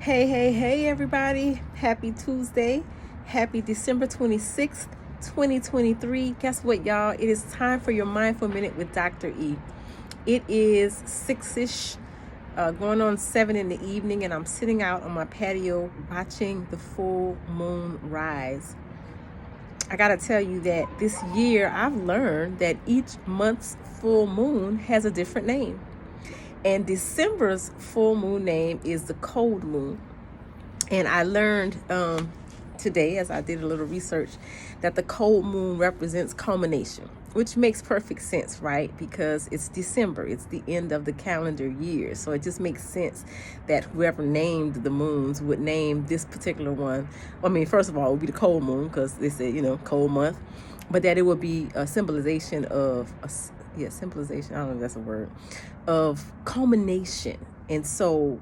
Hey, everybody. Happy Tuesday. Happy December 26th, 2023. Guess what, y'all? It is time for your Mindful Minute with Dr. E. It is 6-ish, going on 7 in the evening, and I'm sitting out on my patio watching the full moon rise. I got to tell you that this year I've learned that each month's full moon has a different name. And December's full moon name is the cold moon. And I learned today, as I did a little research, that the cold moon represents culmination, which makes perfect sense, right? Because it's December, it's the end of the calendar year. So it just makes sense that whoever named the moons would name this particular one. I mean, first of all, it would be the cold moon because they said, cold month, but that it would be a symbolization of symbolization, I don't know if that's a word, of culmination. And so,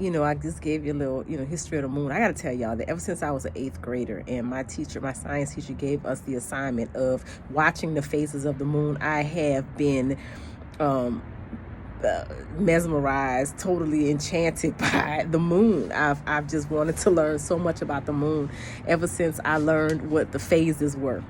I just gave you a little, history of the moon. I got to tell y'all that ever since I was an 8th grader and my science teacher gave us the assignment of watching the phases of the moon, I have been mesmerized, totally enchanted by the moon. I've just wanted to learn so much about the moon ever since I learned what the phases were.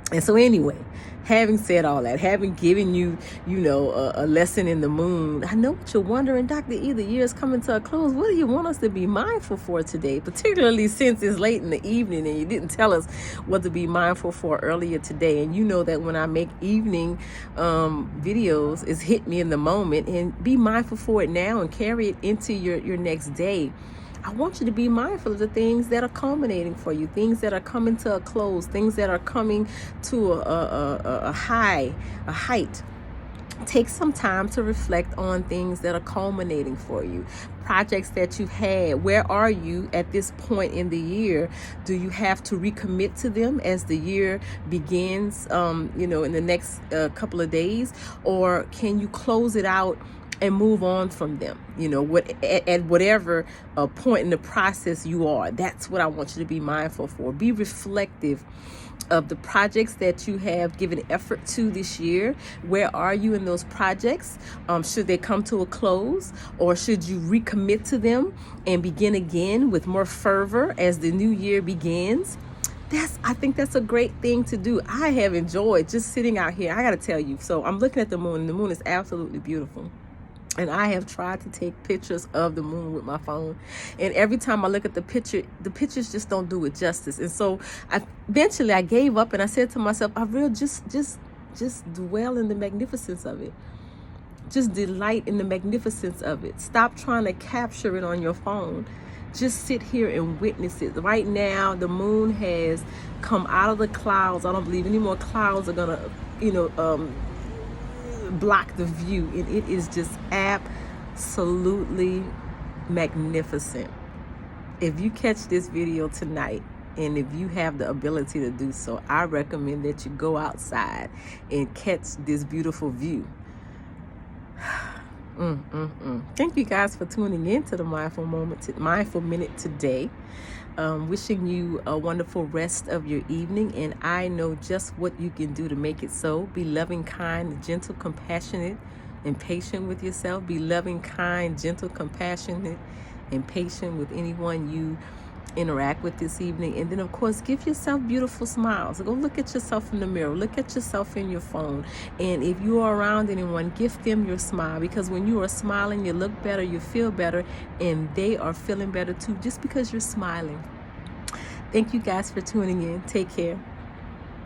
And so anyway, having said all that, having given you, a lesson in the moon, I know what you're wondering, Dr. E, the year is coming to a close. What do you want us to be mindful for today? Particularly since it's late in the evening and you didn't tell us what to be mindful for earlier today. And you know that when I make evening videos, it's hit me in the moment, and be mindful for it now and carry it into your next day. I want you to be mindful of the things that are culminating for you, things that are coming to a close, things that are coming to a height. Take some time to reflect on things that are culminating for you, projects that you've had. Where are you at this point in the year? Do you have to recommit to them as the year begins, in the next couple of days? Or can you close it out and move on from them, at whatever point in the process you are? That's what I want you to be mindful for. Be reflective of the projects that you have given effort to this year. Where are you in those projects? Should they come to a close, or should you recommit to them and begin again with more fervor as the new year begins? I think that's a great thing to do. I have enjoyed just sitting out here. I got to tell you, so I'm looking at the moon, and the moon is absolutely beautiful. And I have tried to take pictures of the moon with my phone. And every time I look at the pictures just don't do it justice. And so eventually I gave up, and I said to myself, I will just dwell in the magnificence of it. Just delight in the magnificence of it. Stop trying to capture it on your phone. Just sit here and witness it. Right now, the moon has come out of the clouds. I don't believe any more clouds are going to, block the view, and it is just absolutely magnificent. If you catch this video tonight, and if you have the ability to do so, I recommend that you go outside and catch this beautiful view. Thank you guys for tuning in to the Mindful Minute today. Wishing you a wonderful rest of your evening, and I know just what you can do to make it so. Be loving, kind, gentle, compassionate, and patient with yourself. Be loving, kind, gentle, compassionate, and patient with anyone you interact with this evening. And then, of course, give yourself beautiful smiles. Go look at yourself in the mirror. Look at yourself in your phone. And if you are around anyone, gift them your smile, because when you are smiling, you look better, you feel better, and they are feeling better too, just because you're smiling. Thank you guys for tuning in. Take care.